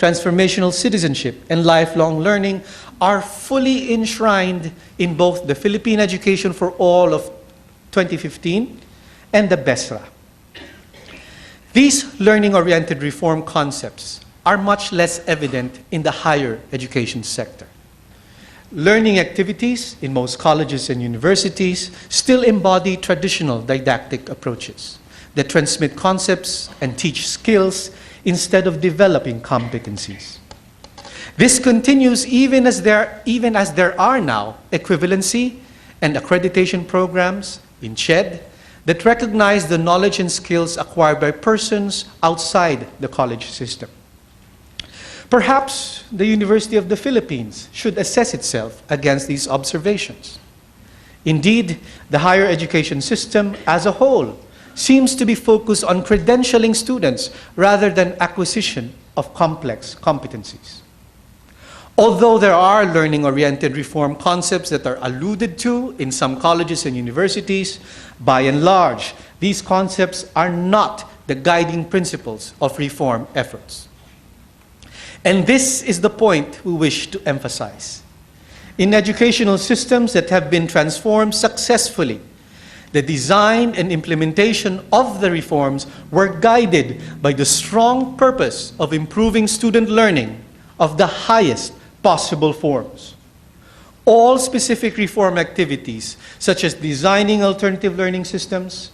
transformational citizenship, and lifelong learning are fully enshrined in both the Philippine Education for All of 2015 and the BESRA. These learning-oriented reform concepts are much less evident in the higher education sector. Learning activities in most colleges and universities still embody traditional didactic approaches that transmit concepts and teach skills instead of developing competencies. This continues even as there are now equivalency and accreditation programs in CHED that recognize the knowledge and skills acquired by persons outside the college system. Perhaps the University of the Philippines should assess itself against these observations. Indeed, the higher education system as a whole seems to be focused on credentialing students rather than acquisition of complex competencies. Although there are learning-oriented reform concepts that are alluded to in some colleges and universities, by and large, these concepts are not the guiding principles of reform efforts. And this is the point we wish to emphasize. In educational systems that have been transformed successfully, the design and implementation of the reforms were guided by the strong purpose of improving student learning of the highest possible forms. All specific reform activities, such as designing alternative learning systems,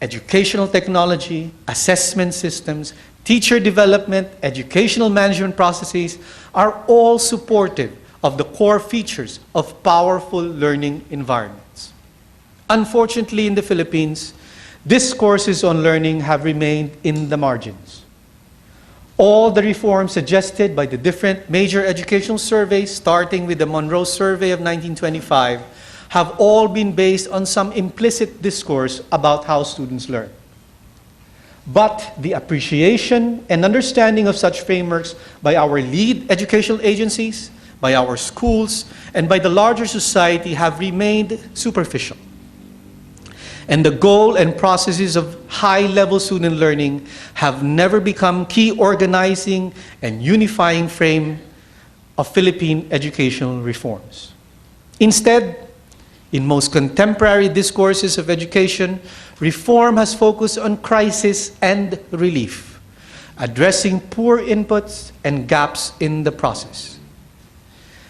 educational technology, assessment systems, teacher development, educational management processes, are all supportive of the core features of powerful learning environments. Unfortunately, in the Philippines, discourses on learning have remained in the margins. All the reforms suggested by the different major educational surveys, starting with the Monroe Survey of 1925, have all been based on some implicit discourse about how students learn. But the appreciation and understanding of such frameworks by our lead educational agencies, by our schools, and by the larger society have remained superficial. And the goal and processes of high-level student learning have never become key organizing and unifying frame of Philippine educational reforms. Instead, in most contemporary discourses of education, reform has focused on crisis and relief, addressing poor inputs and gaps in the process.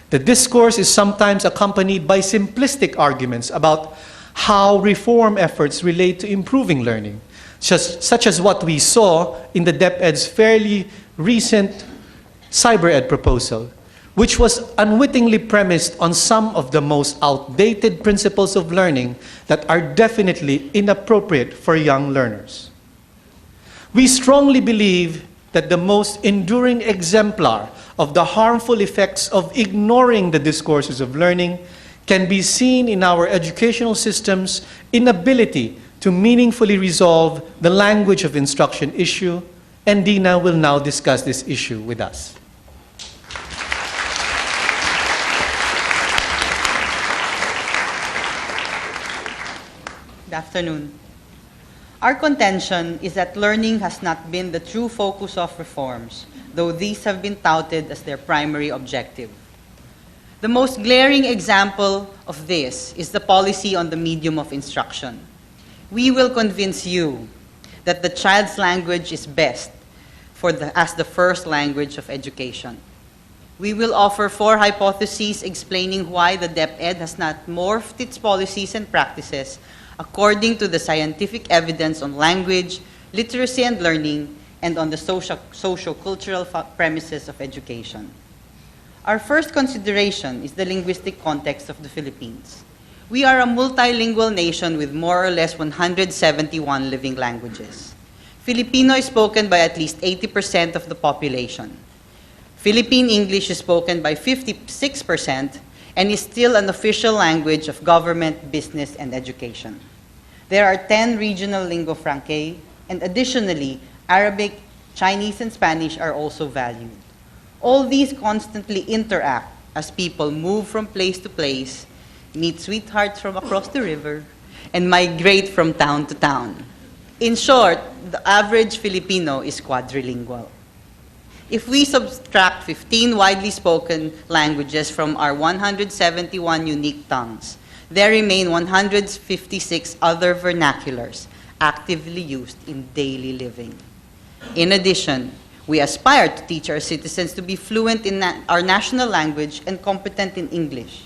The discourse is sometimes accompanied by simplistic arguments about how reform efforts relate to improving learning, such as what we saw in the DepEd's fairly recent CyberEd proposal, which was unwittingly premised on some of the most outdated principles of learning that are definitely inappropriate for young learners. We strongly believe that the most enduring exemplar of the harmful effects of ignoring the discourses of learning can be seen in our educational system's inability to meaningfully resolve the language of instruction issue, and Dina will now discuss this issue with us. Good afternoon. Our contention is that learning has not been the true focus of reforms, though these have been touted as their primary objective. The most glaring example of this is the policy on the medium of instruction. We will convince you that the child's language is best as the first language of education. We will offer 4 hypotheses explaining why the DepEd has not morphed its policies and practices according to the scientific evidence on language, literacy and learning, and on the socio-cultural premises of education. Our first consideration is the linguistic context of the Philippines. We are a multilingual nation with more or less 171 living languages. Filipino is spoken by at least 80% of the population. Philippine English is spoken by 56% and is still an official language of government, business, and education. There are 10 regional lingua francae, and additionally, Arabic, Chinese, and Spanish are also valued. All these constantly interact as people move from place to place, meet sweethearts from across the river, and migrate from town to town. In short, the average Filipino is quadrilingual. If we subtract 15 widely spoken languages from our 171 unique tongues, there remain 156 other vernaculars actively used in daily living. In addition, we aspire to teach our citizens to be fluent in our national language and competent in English.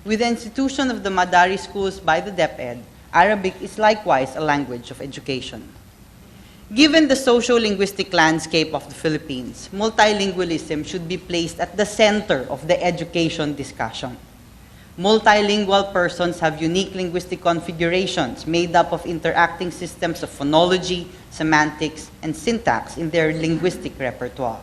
With the institution of the Madari schools by the DepEd, Arabic is likewise a language of education. Given the socio-linguistic landscape of the Philippines, multilingualism should be placed at the center of the education discussion. Multilingual persons have unique linguistic configurations made up of interacting systems of phonology, semantics, and syntax in their linguistic repertoire.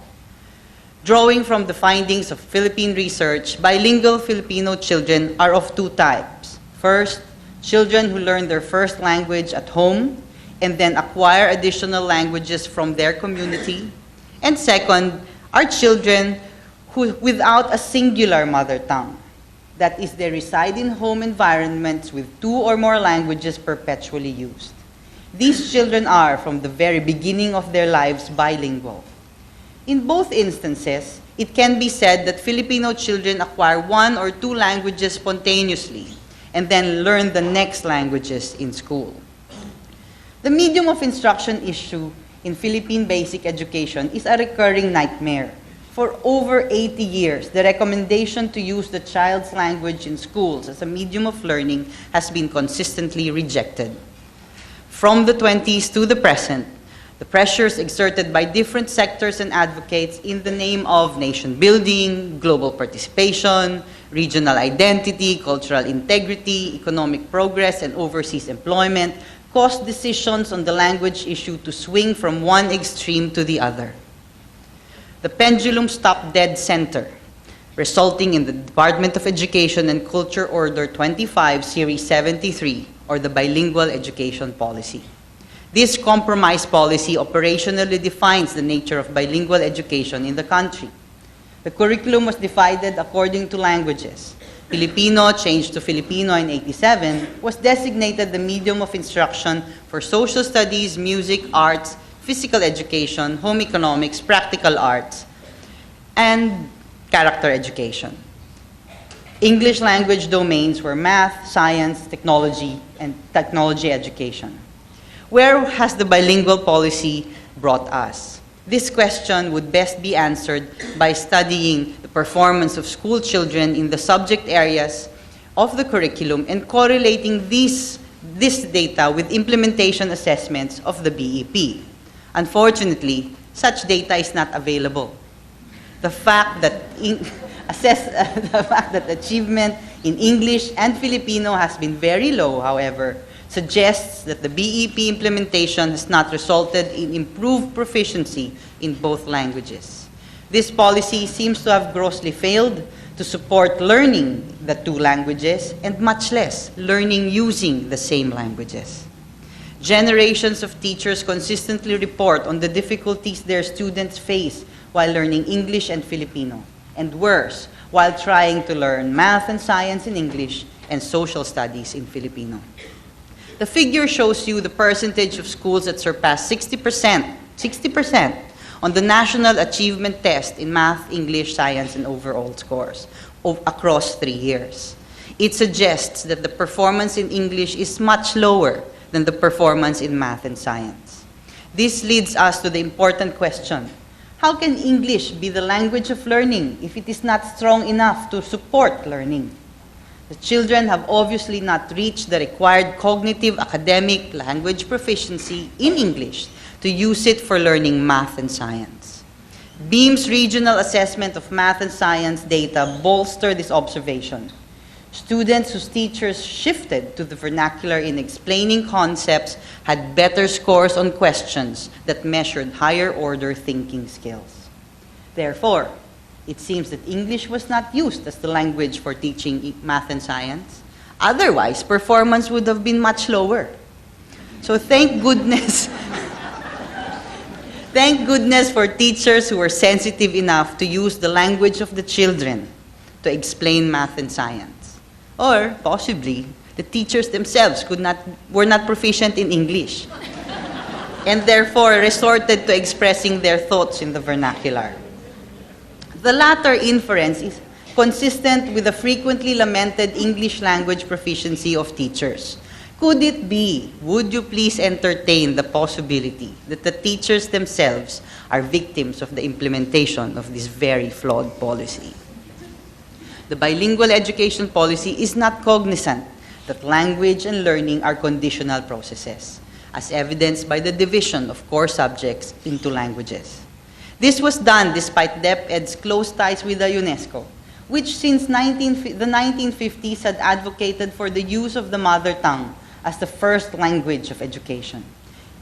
Drawing from the findings of Philippine research, bilingual Filipino children are of two types. First, children who learn their first language at home and then acquire additional languages from their community. And second, are children who, without a singular mother tongue. That is, they reside in home environments with two or more languages perpetually used. These children are, from the very beginning of their lives, bilingual. In both instances, it can be said that Filipino children acquire one or two languages spontaneously and then learn the next languages in school. The medium of instruction issue in Philippine basic education is a recurring nightmare. For over 80 years, the recommendation to use the child's language in schools as a medium of learning has been consistently rejected. From the 20s to the present, the pressures exerted by different sectors and advocates in the name of nation building, global participation, regional identity, cultural integrity, economic progress, and overseas employment caused decisions on the language issue to swing from one extreme to the other. The pendulum stopped dead center, resulting in the Department of Education and Culture Order 25, Series 73, or the Bilingual Education Policy. This compromise policy operationally defines the nature of bilingual education in the country. The curriculum was divided according to languages. Filipino, changed to Filipino in 87, was designated the medium of instruction for social studies, music, arts, physical education, home economics, practical arts, and character education. English language domains were math, science, technology, and technology education. Where has the bilingual policy brought us? This question would best be answered by studying the performance of school children in the subject areas of the curriculum and correlating this data with implementation assessments of the BEP. Unfortunately, such data is not available. The fact that achievement in English and Filipino has been very low, however, suggests that the BEP implementation has not resulted in improved proficiency in both languages. This policy seems to have grossly failed to support learning the two languages and much less learning using the same languages. Generations of teachers consistently report on the difficulties their students face while learning English and Filipino, and worse, while trying to learn math and science in English and social studies in Filipino. The figure shows you the percentage of schools that surpass 60% on the National Achievement Test in math, English, science, and overall scores across 3 years. It suggests that the performance in English is much lower than the performance in math and science. This leads us to the important question: how can English be the language of learning if it is not strong enough to support learning? The children have obviously not reached the required cognitive, academic, language proficiency in English to use it for learning math and science. Beam's regional assessment of math and science data bolster this observation. Students whose teachers shifted to the vernacular in explaining concepts had better scores on questions that measured higher order thinking skills. Therefore, it seems that English was not used as the language for teaching math and science. Otherwise, performance would have been much lower. So thank goodness, thank goodness for teachers who were sensitive enough to use the language of the children to explain math and science. Or possibly, the teachers themselves were not proficient in English and therefore resorted to expressing their thoughts in the vernacular. The latter inference is consistent with the frequently lamented English language proficiency of teachers. Could it be, would you please entertain the possibility that the teachers themselves are victims of the implementation of this very flawed policy? The bilingual education policy is not cognizant that language and learning are conditional processes, as evidenced by the division of core subjects into languages. This was done despite DepEd's close ties with the UNESCO, which since the 1950s had advocated for the use of the mother tongue as the first language of education.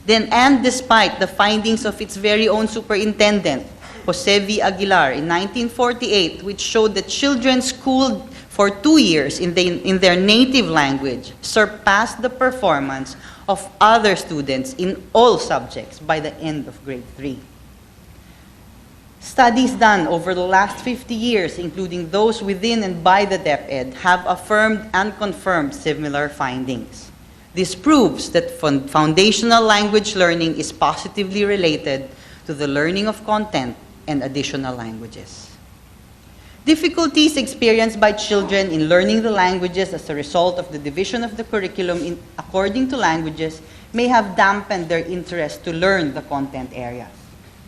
And despite the findings of its very own superintendent, Jose V. Aguilar, in 1948, which showed that children schooled for 2 years in their native language surpassed the performance of other students in all subjects by the end of grade 3. Studies done over the last 50 years, including those within and by the DepEd, have affirmed and confirmed similar findings. This proves that foundational language learning is positively related to the learning of content and additional languages. Difficulties experienced by children in learning the languages as a result of the division of the curriculum according to languages may have dampened their interest to learn the content areas.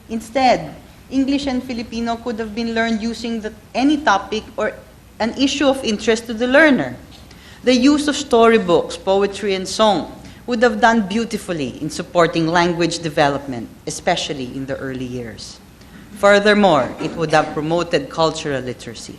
Instead, English and Filipino could have been learned using any topic or an issue of interest to the learner. The use of storybooks, poetry, and song would have done beautifully in supporting language development, especially in the early years. Furthermore, it would have promoted cultural literacy.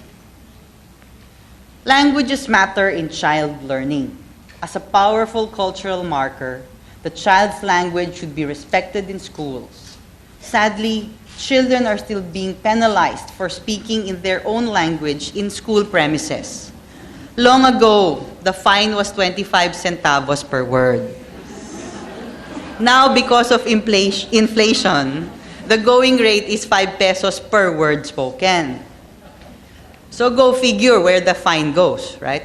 Languages matter in child learning. As a powerful cultural marker, the child's language should be respected in schools. Sadly, children are still being penalized for speaking in their own language in school premises. Long ago, the fine was 25 centavos per word. Now, because of inflation, the going rate is 5 pesos per word spoken. So go figure where the fine goes, right?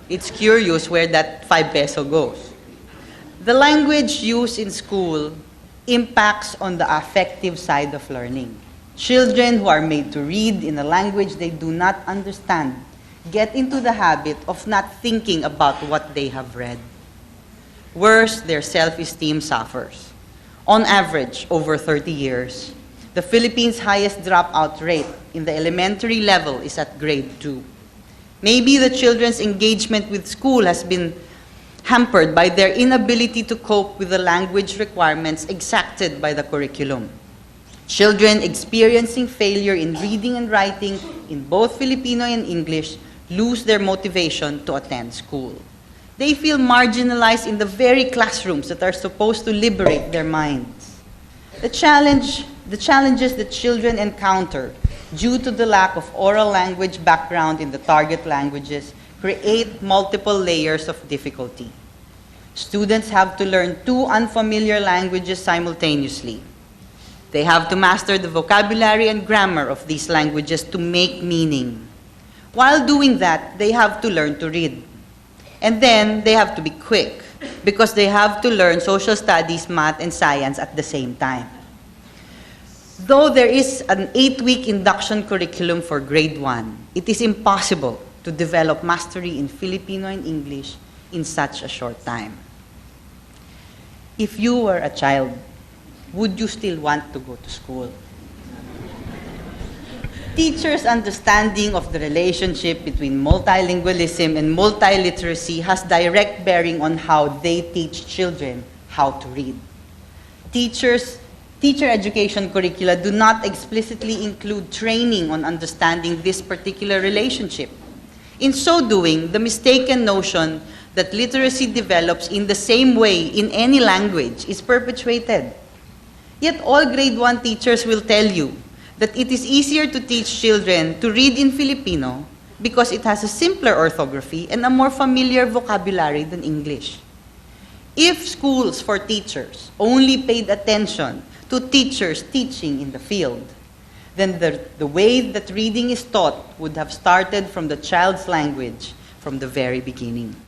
It's curious where that 5 peso goes. The language used in school impacts on the affective side of learning. Children who are made to read in a language they do not understand get into the habit of not thinking about what they have read. Worse, their self-esteem suffers. On average, over 30 years, the Philippines' highest dropout rate in the elementary level is at grade 2. Maybe the children's engagement with school has been hampered by their inability to cope with the language requirements exacted by the curriculum. Children experiencing failure in reading and writing in both Filipino and English lose their motivation to attend school. They feel marginalized in the very classrooms that are supposed to liberate their minds. The challenges that children encounter due to the lack of oral language background in the target languages create multiple layers of difficulty. Students have to learn 2 unfamiliar languages simultaneously. They have to master the vocabulary and grammar of these languages to make meaning. While doing that, they have to learn to read. And then they have to be quick because they have to learn social studies, math, and science at the same time. Though there is an 8-week induction curriculum for grade 1, it is impossible to develop mastery in Filipino and English in such a short time. If you were a child, would you still want to go to school? Teachers' understanding of the relationship between multilingualism and multiliteracy has direct bearing on how they teach children how to read. Teacher education curricula do not explicitly include training on understanding this particular relationship. In so doing, the mistaken notion that literacy develops in the same way in any language is perpetuated. Yet all grade 1 teachers will tell you that it is easier to teach children to read in Filipino because it has a simpler orthography and a more familiar vocabulary than English. If schools for teachers only paid attention to teachers teaching in the field, then the way that reading is taught would have started from the child's language from the very beginning.